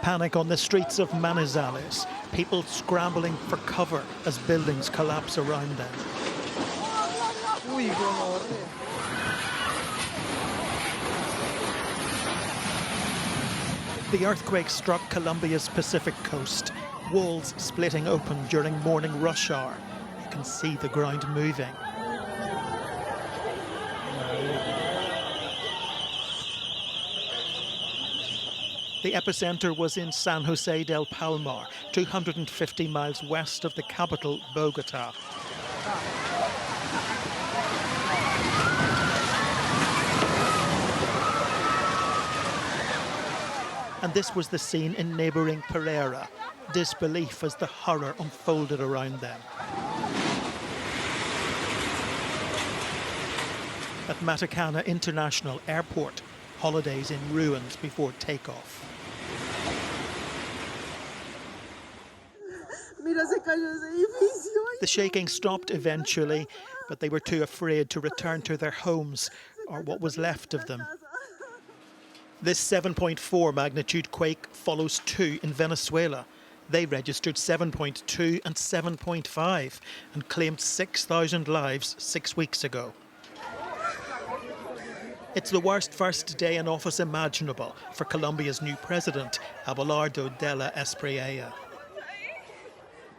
Panic on the streets of Manizales, people scrambling for cover as buildings collapse around them. The earthquake struck Colombia's Pacific coast, walls splitting open during morning rush hour. You can see the ground moving. The epicenter was in San Jose del Palmar, 250 miles west of the capital, Bogota. And this was the scene in neighbouring Pereira. Disbelief as the horror unfolded around them. At Matacana International Airport, holidays in ruins before takeoff. The shaking stopped eventually, but they were too afraid to return to their homes, or what was left of them. This 7.4 magnitude quake follows two in Venezuela. They registered 7.2 and 7.5 and claimed 6,000 lives 6 weeks ago. It's the worst first day in office imaginable for Colombia's new president, Abelardo de la Espriella.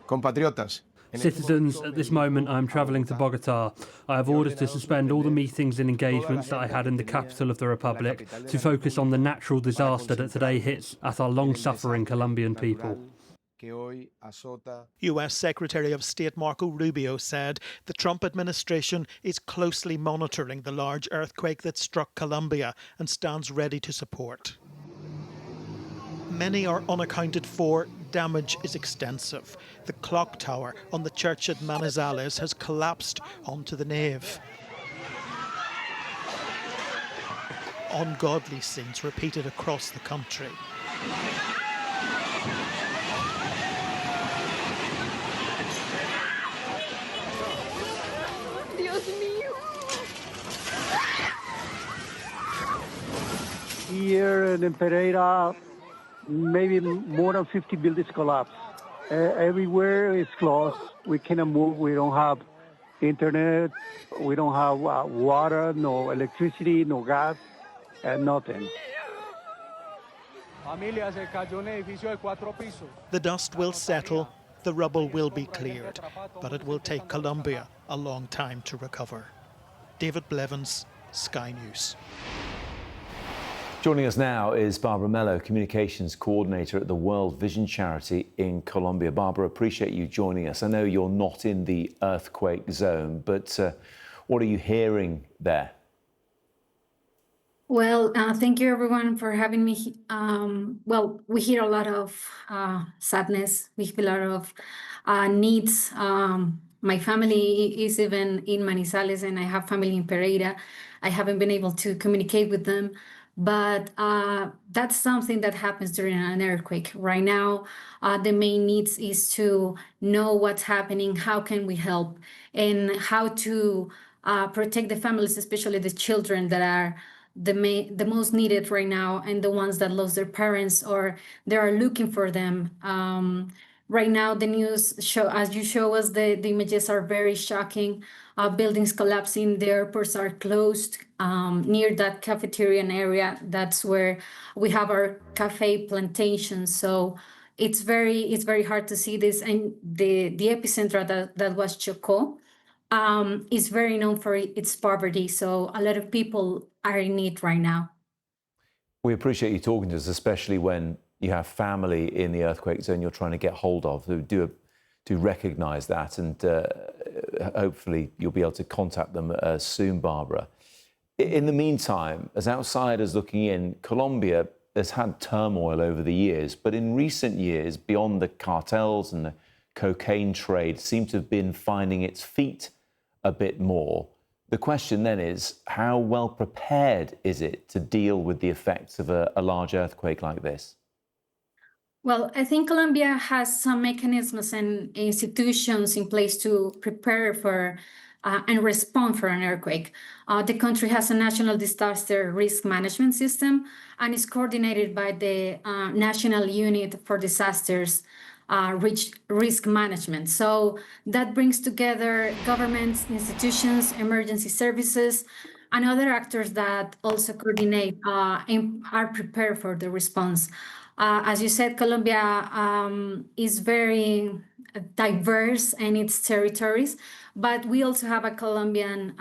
Compatriotas. Citizens, at this moment I am travelling to Bogota. I have orders to suspend all the meetings and engagements that I had in the capital of the Republic to focus on the natural disaster that today hits at our long-suffering Colombian people. US Secretary of State Marco Rubio said the Trump administration is closely monitoring the large earthquake that struck Colombia and stands ready to support. Many are unaccounted for. Damage is extensive. The clock tower on the church at Manizales has collapsed onto the nave. Ungodly scenes repeated across the country. Here in Pereira, maybe more than 50 buildings collapsed. Everywhere is closed. We cannot move. We don't have internet. We don't have water, no electricity, no gas, and nothing. The dust will settle, the rubble will be cleared, but it will take Colombia a long time to recover. David Blevins, Sky News. Joining us now is Barbara Mello, Communications Coordinator at the World Vision Charity in Colombia. Barbara, appreciate you joining us. I know you're not in the earthquake zone, but what are you hearing there? Well, thank you everyone for having me. Well, we hear a lot of sadness. We hear a lot of needs. My family is even in Manizales and I have family in Pereira. I haven't been able to communicate with them. But that's something that happens during an earthquake. Right now, the main needs is to know what's happening, how can we help, and how to protect the families, especially the children that are the most needed right now, and the ones that lost their parents or they are looking for them. Right now, the news show, as you show us, the images are very shocking. Buildings collapsing, the airports are closed. Near that cafeteria area, that's where we have our cafe plantation. So it's very hard to see this. And the epicenter that was Chocó is very known for its poverty. So a lot of people are in need right now. We appreciate you talking to us, especially when you have family in the earthquake zone you're trying to get hold of who do recognise that, and hopefully you'll be able to contact them soon, Barbara. In the meantime, as outsiders looking in, Colombia has had turmoil over the years, but in recent years, beyond the cartels and the cocaine trade, seems to have been finding its feet a bit more. The question then is, how well prepared is it to deal with the effects of a large earthquake like this? Well, I think Colombia has some mechanisms and institutions in place to prepare for and respond for an earthquake. The country has a national disaster risk management system and is coordinated by the National Unit for Disasters Risk Management. So that brings together governments, institutions, emergency services, and other actors that also coordinate and are prepared for the response. As you said, Colombia is very diverse in its territories, but we also have a Colombian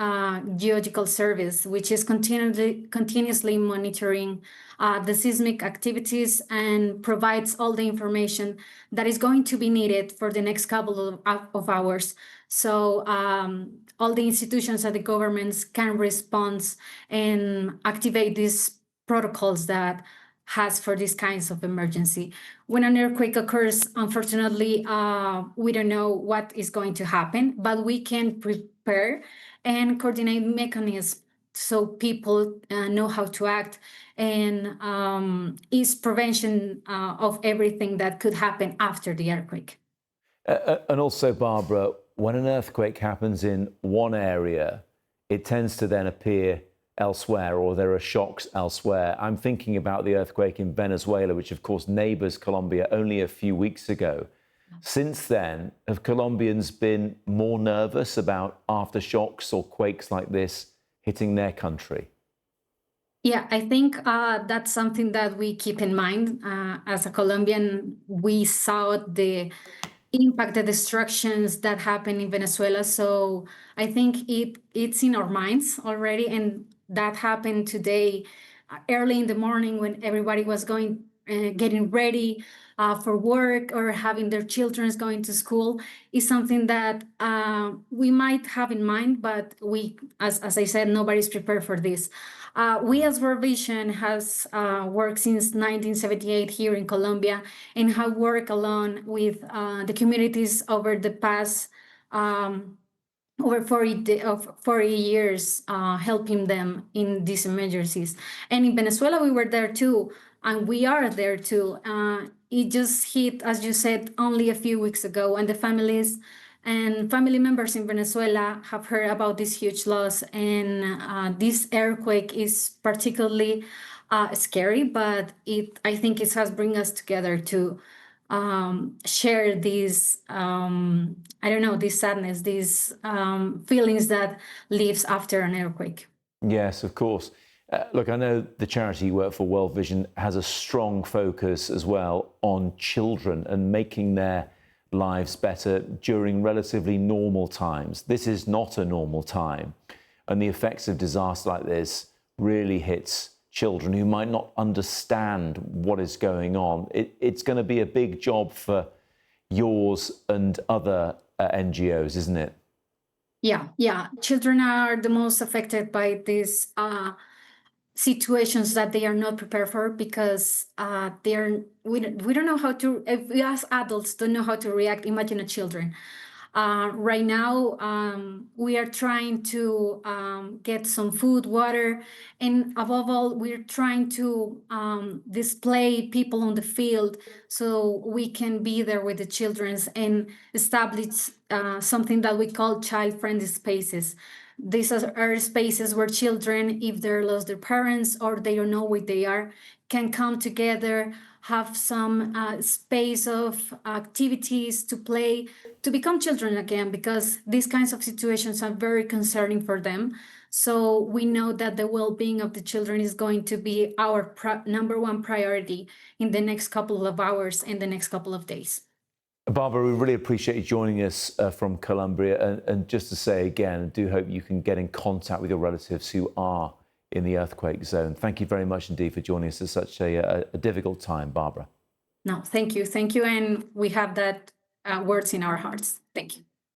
Geological Service, which is continuously monitoring the seismic activities and provides all the information that is going to be needed for the next couple of hours. So all the institutions and the governments can respond and activate these protocols that has for these kinds of emergency. When an earthquake occurs, unfortunately, we don't know what is going to happen, but we can prepare and coordinate mechanisms so people know how to act, and is prevention of everything that could happen after the earthquake. And also, Barbara, when an earthquake happens in one area, it tends to then appear elsewhere, or there are shocks elsewhere. I'm thinking about the earthquake in Venezuela, which of course neighbors Colombia only a few weeks ago. Since then, have Colombians been more nervous about aftershocks or quakes like this hitting their country? Yeah, I think that's something that we keep in mind. As a Colombian, we saw the impact, the destructions that happened in Venezuela. So I think it's in our minds already. And that happened today, early in the morning, when everybody was getting ready for work or having their children going to school, is something that we might have in mind, but we, as I said, nobody's prepared for this. We as World Vision has worked since 1978 here in Colombia, and have worked along with the communities over the past over 40 years, helping them in these emergencies. And in Venezuela, we were there too, and we are there too. It just hit, as you said, only a few weeks ago, and the families and family members in Venezuela have heard about this huge loss. And this earthquake is particularly scary, but I think it has bring us together to share these, I don't know, this sadness, these feelings that lives after an earthquake. Yes, of course. Look, I know the charity you work for, World Vision, has a strong focus as well on children and making their lives better during relatively normal times. This is not a normal time, and the effects of disaster like this really hits children who might not understand what is going on. It's going to be a big job for yours and other NGOs, isn't it? Yeah. Children are the most affected by these situations that they are not prepared for, because we don't know how to. If we as adults don't know how to react, imagine children. Right now, we are trying to get some food, water, and above all, we're trying to display people on the field so we can be there with the children and establish something that we call child-friendly spaces. These are spaces where children, if they lost their parents or they don't know where they are, can come together, have some space of activities to play, to become children again, because these kinds of situations are very concerning for them. So we know that the well-being of the children is going to be our number one priority in the next couple of hours and the next couple of days. Barbara, we really appreciate you joining us from Colombia. And just to say again, I do hope you can get in contact with your relatives who are in the earthquake zone. Thank you very much indeed for joining us at such a difficult time, Barbara. No, thank you. And we have that words in our hearts. Thank you.